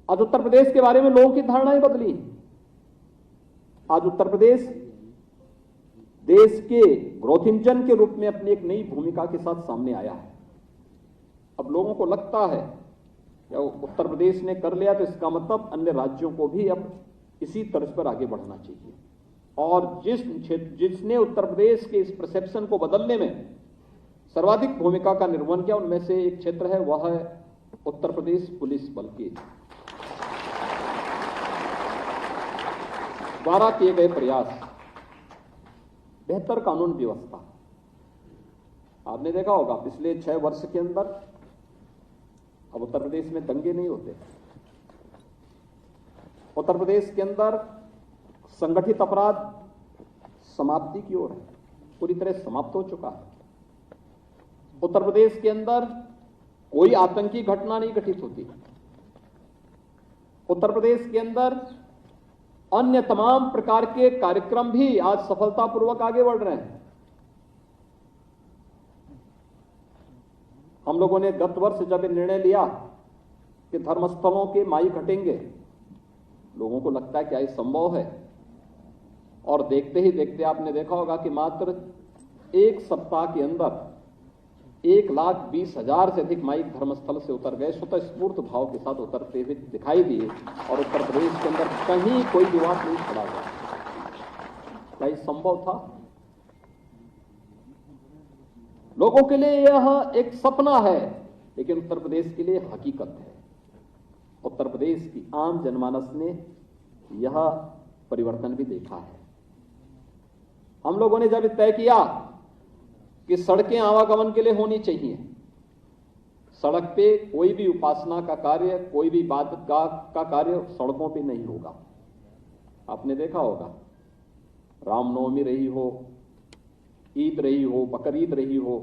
आज उत्तर प्रदेश के बारे में लोगों की धारणाएं बदली। आज उत्तर प्रदेश देश के ग्रोथ इंजन के रूप में अपनी एक नई भूमिका के साथ सामने आया है। अब लोगों को लगता है कि उत्तर प्रदेश ने कर लिया तो इसका मतलब अन्य राज्यों को भी अब इसी तर्ज पर आगे बढ़ना चाहिए। और जिसने उत्तर प्रदेश के इस परसेप्शन को बदलने में सर्वाधिक भूमिका का निर्वहन किया, उनमें से एक क्षेत्र है, वह है उत्तर प्रदेश पुलिस बल के द्वारा किए गए प्रयास। बेहतर कानून व्यवस्था, आपने देखा होगा पिछले 6 वर्ष के अंदर अब उत्तर प्रदेश में दंगे नहीं होते। उत्तर प्रदेश के अंदर संगठित अपराध समाप्ति की ओर है, पूरी तरह समाप्त हो चुका है। उत्तर प्रदेश के अंदर कोई आतंकी घटना नहीं घटित होती। उत्तर प्रदेश के अंदर अन्य तमाम प्रकार के कार्यक्रम भी आज सफलतापूर्वक आगे बढ़ रहे हैं। हम लोगों ने गत वर्ष जब निर्णय लिया कि धर्मस्थलों के माइक हटेंगे, लोगों को लगता है क्या ये संभव है? और देखते ही देखते आपने देखा होगा कि मात्र 1 सप्ताह के अंदर 1,20,000 से अधिक माइक धर्मस्थल से उतर गए, स्वतः स्फूर्त भाव के साथ उतरते हुए दिखाई दिए। और उत्तर प्रदेश के अंदर कहीं कोई विवाद नहीं खड़ा हुआ। क्या ये संभव था? लोगों के लिए यह एक सपना है, लेकिन उत्तर प्रदेश के लिए हकीकत है। उत्तर प्रदेश की आम जनमानस ने यह परिवर्तन भी देखा है। हम लोगों ने जब तय किया कि सड़कें आवागमन के लिए होनी चाहिए, सड़क पे कोई भी उपासना का कार्य, कोई भी इबादत का कार्य सड़कों पे नहीं होगा। आपने देखा होगा, रामनवमी रही हो, ईद रही हो, बकरीद रही हो,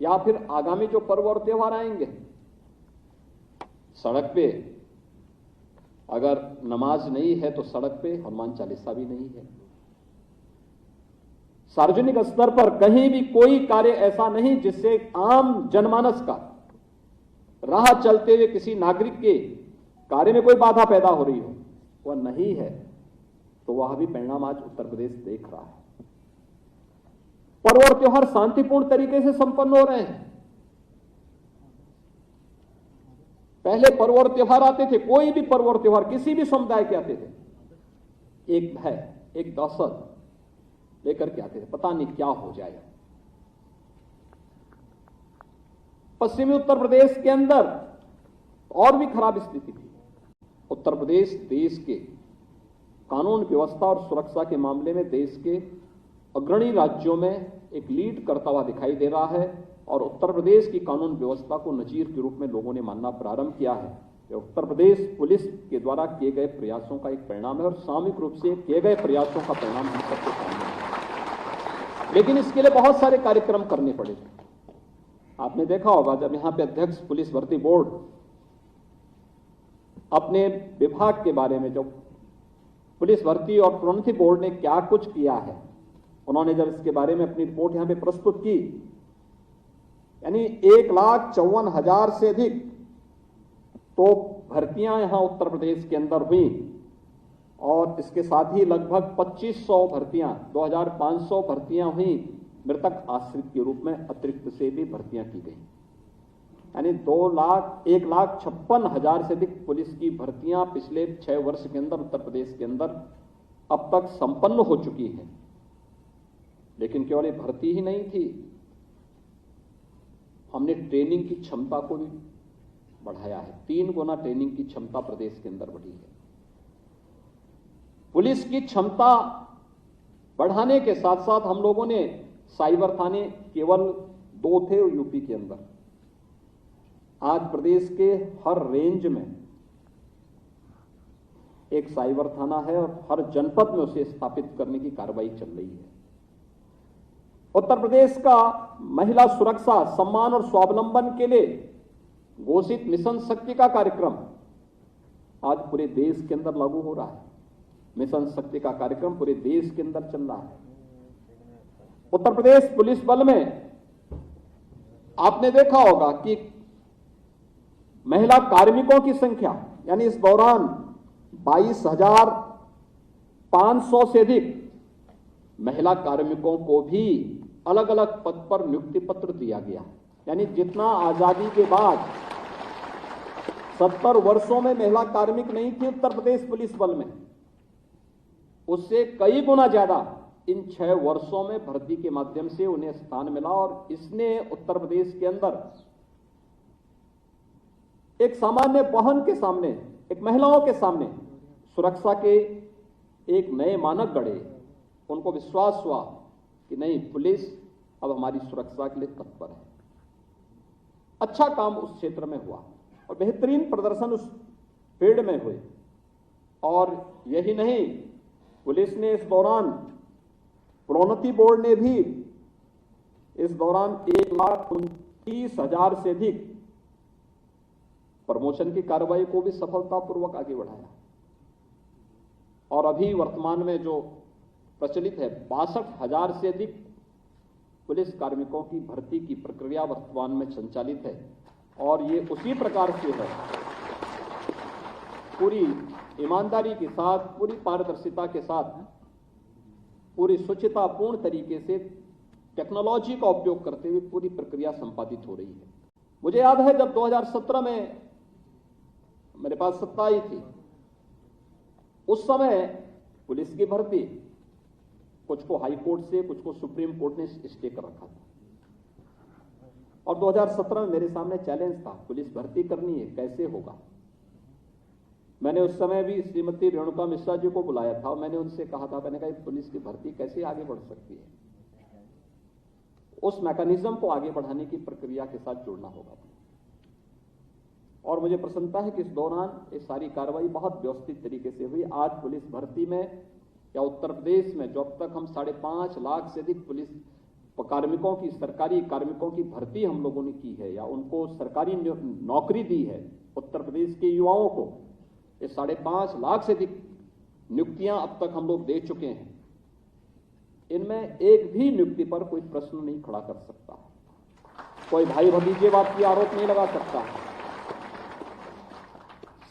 या फिर आगामी जो पर्व और त्योहार आएंगे, सड़क पे अगर नमाज नहीं है तो सड़क पे हनुमान चालीसा भी नहीं है। सार्वजनिक स्तर पर कहीं भी कोई कार्य ऐसा नहीं जिससे आम जनमानस का राह चलते हुए किसी नागरिक के कार्य में कोई बाधा पैदा हो रही हो, वह नहीं है। तो वह भी परिणाम आज उत्तर प्रदेश देख रहा है। पर्व और त्योहार शांतिपूर्ण तरीके से संपन्न हो रहे हैं। पहले पर्व और त्योहार आते थे, कोई भी पर्व और त्योहार किसी भी समुदाय के आते थे, एक भय, एक दहशत लेकर के आते थे, पता नहीं क्या हो जाए। पश्चिमी उत्तर प्रदेश के अंदर और भी खराब स्थिति थी। उत्तर प्रदेश देश के कानून व्यवस्था और सुरक्षा के मामले में देश के अग्रणी राज्यों में एक लीड करता हुआ दिखाई दे रहा है। और उत्तर प्रदेश की कानून व्यवस्था को नजीर के रूप में लोगों ने मानना प्रारंभ किया है। यह उत्तर प्रदेश पुलिस के द्वारा किए गए प्रयासों का एक परिणाम है और सामूहिक रूप से किए गए प्रयासों का परिणाम हम सबके सामने है। लेकिन इसके लिए बहुत सारे कार्यक्रम करने पड़े। आपने देखा होगा जब यहां पे अध्यक्ष पुलिस भर्ती बोर्ड अपने विभाग के बारे में, जो पुलिस भर्ती और प्रोन्नति बोर्ड ने क्या कुछ किया है, उन्होंने जब इसके बारे में अपनी रिपोर्ट यहां पे प्रस्तुत की, यानी 1,54,000 से अधिक तो भर्तियां यहां उत्तर प्रदेश के अंदर हुई। और इसके साथ ही लगभग 2500 भर्तियां, 2,500 भर्तियां हुई मृतक आश्रित के रूप में, अतिरिक्त से भी भर्तियां की गई। यानी 1,56,000 से अधिक पुलिस की भर्तियां पिछले 6 वर्ष के अंदर उत्तर प्रदेश के अंदर अब तक संपन्न हो चुकी हैं। लेकिन केवल ये भर्ती ही नहीं थी, हमने ट्रेनिंग की क्षमता को भी बढ़ाया है। 3 गुना ट्रेनिंग की क्षमता प्रदेश के अंदर बढ़ी है। पुलिस की क्षमता बढ़ाने के साथ साथ हम लोगों ने साइबर थाने केवल 2 थे यूपी के अंदर, आज प्रदेश के हर रेंज में एक साइबर थाना है और हर जनपद में उसे स्थापित करने की कार्रवाई चल रही है। उत्तर प्रदेश का महिला सुरक्षा, सम्मान और स्वावलंबन के लिए घोषित मिशन शक्ति का कार्यक्रम आज पूरे देश के अंदर लागू हो रहा है। मिशन शक्ति का कार्यक्रम पूरे देश के अंदर चल रहा है। उत्तर प्रदेश पुलिस बल में आपने देखा होगा कि महिला कार्मिकों की संख्या यानी इस दौरान 22,500 से अधिक महिला कार्मिकों को भी अलग अलग पद पर नियुक्ति पत्र दिया गया। यानी जितना आजादी के बाद 70 वर्षों में महिला कार्मिक नहीं थी उत्तर प्रदेश पुलिस बल में, उससे कई गुना ज्यादा इन 6 वर्षों में भर्ती के माध्यम से उन्हें स्थान मिला। और इसने उत्तर प्रदेश के अंदर एक सामान्य बहन के सामने, एक महिलाओं के सामने सुरक्षा के एक नए मानक गढ़े। उनको विश्वास हुआ कि नहीं, पुलिस अब हमारी सुरक्षा के लिए तत्पर है। अच्छा काम उस क्षेत्र में हुआ और बेहतरीन प्रदर्शन उस फील्ड में हुए। और यही नहीं, पुलिस ने इस दौरान, प्रोन्नति बोर्ड ने भी इस दौरान 1,29,000 से अधिक प्रमोशन की कार्रवाई को भी सफलतापूर्वक आगे बढ़ाया। और अभी वर्तमान में जो प्रचलित है, 62,000 से अधिक पुलिस कार्मिकों की भर्ती की प्रक्रिया वर्तमान में संचालित है। और ये उसी प्रकार से है, पूरी ईमानदारी के साथ, पूरी पारदर्शिता के साथ, पूरी स्वच्छतापूर्ण तरीके से टेक्नोलॉजी का उपयोग करते हुए पूरी प्रक्रिया संपादित हो रही है। मुझे याद है जब 2017 में मेरे पास सत्ता आई थी, उस समय पुलिस की भर्ती कुछ को हाई कोर्ट से, कुछ को सुप्रीम कोर्ट ने स्टे कर रखा था। और 2017 में मेरे सामने चैलेंज था, पुलिस भर्ती करनी है, कैसे होगा। मैंने उस समय भी श्रीमती रेणुका मिश्रा जी को बुलाया था और मैंने उनसे कहा था, मैंने कहा पुलिस की भर्ती कैसे आगे बढ़ सकती है, उस मैकेनिज्म को आगे बढ़ाने की प्रक्रिया के साथ जुड़ना होगा। और मुझे प्रसन्नता है कि इस दौरान ये सारी कार्रवाई बहुत व्यवस्थित तरीके से हुई। आज पुलिस भर्ती में या उत्तर प्रदेश में जो अब तक हम 5.5 लाख से अधिक पुलिस कार्मिकों की, सरकारी कार्मिकों की भर्ती हम लोगों ने की है या उनको सरकारी नौकरी दी है, उत्तर प्रदेश के युवाओं को ये 5.5 लाख से अधिक नियुक्तियां अब तक हम लोग दे चुके हैं। इनमें एक भी नियुक्ति पर कोई प्रश्न नहीं खड़ा कर सकता, कोई भाई भतीजेवाद की आरोप नहीं लगा सकता।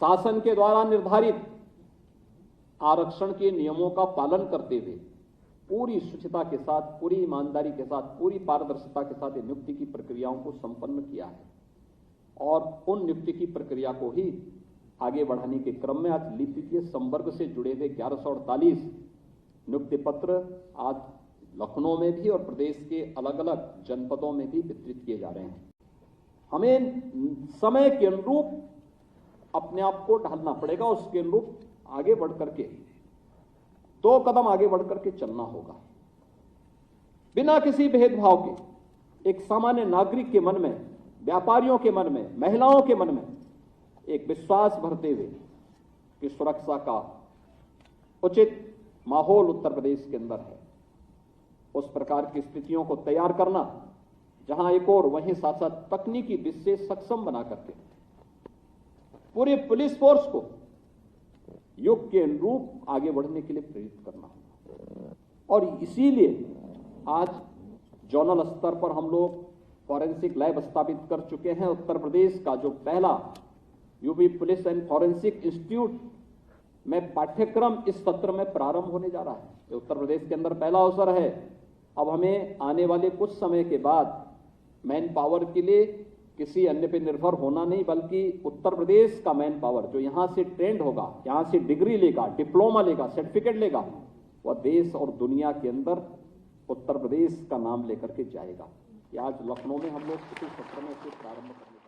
शासन के द्वारा निर्धारित आरक्षण के नियमों का पालन करते हुए पूरी स्वच्छता के साथ, पूरी ईमानदारी के साथ, पूरी पारदर्शिता के साथ नियुक्ति की प्रक्रियाओं को संपन्न किया है। और उन नियुक्ति की प्रक्रिया को ही आगे बढ़ाने के क्रम में आज लिपिकीय संवर्ग से जुड़े हुए 1148 नियुक्ति पत्र आज लखनऊ में भी और प्रदेश के अलग अलग जनपदों में भी वितरित किए जा रहे हैं। हमें समय के अनुरूप अपने आप को ढालना पड़ेगा, उसके अनुरूप आगे बढ़ करके 2 कदम आगे बढ़ करके चलना होगा, बिना किसी भेदभाव के। एक सामान्य नागरिक के मन में, व्यापारियों के मन में, महिलाओं के मन में एक विश्वास भरते हुए कि सुरक्षा का उचित माहौल उत्तर प्रदेश के अंदर है, उस प्रकार की स्थितियों को तैयार करना, जहां एक और वहीं साथ साथ तकनीकी दृष्टि से सक्षम बना करके पूरे पुलिस फोर्स को युग के अनुरूप आगे बढ़ने के लिए प्रेरित करना होगा। और इसीलिए आज जोनल स्तर पर हम लोग फॉरेंसिक लैब स्थापित कर चुके हैं। उत्तर प्रदेश का जो पहला UP police and forensic institute में पाठ्यक्रम इस सत्र में प्रारंभ होने जा रहा है। ये उत्तर प्रदेश के अंदर पहला अवसर है। अब हमें आने वाले कुछ समय के बाद मैन पावर के लिए किसी अन्य पे निर्भर होना नहीं, बल्कि उत्तर प्रदेश का मैन पावर जो यहां से ट्रेंड होगा, यहां से डिग्री लेगा, डिप्लोमा लेगा, सर्टिफिकेट लेगा, वह देश और दुनिया के अंदर उत्तर प्रदेश का नाम लेकर के जाएगा। आज लखनऊ में हम लोग इसी सत्र में इसे प्रारंभ करेंगे।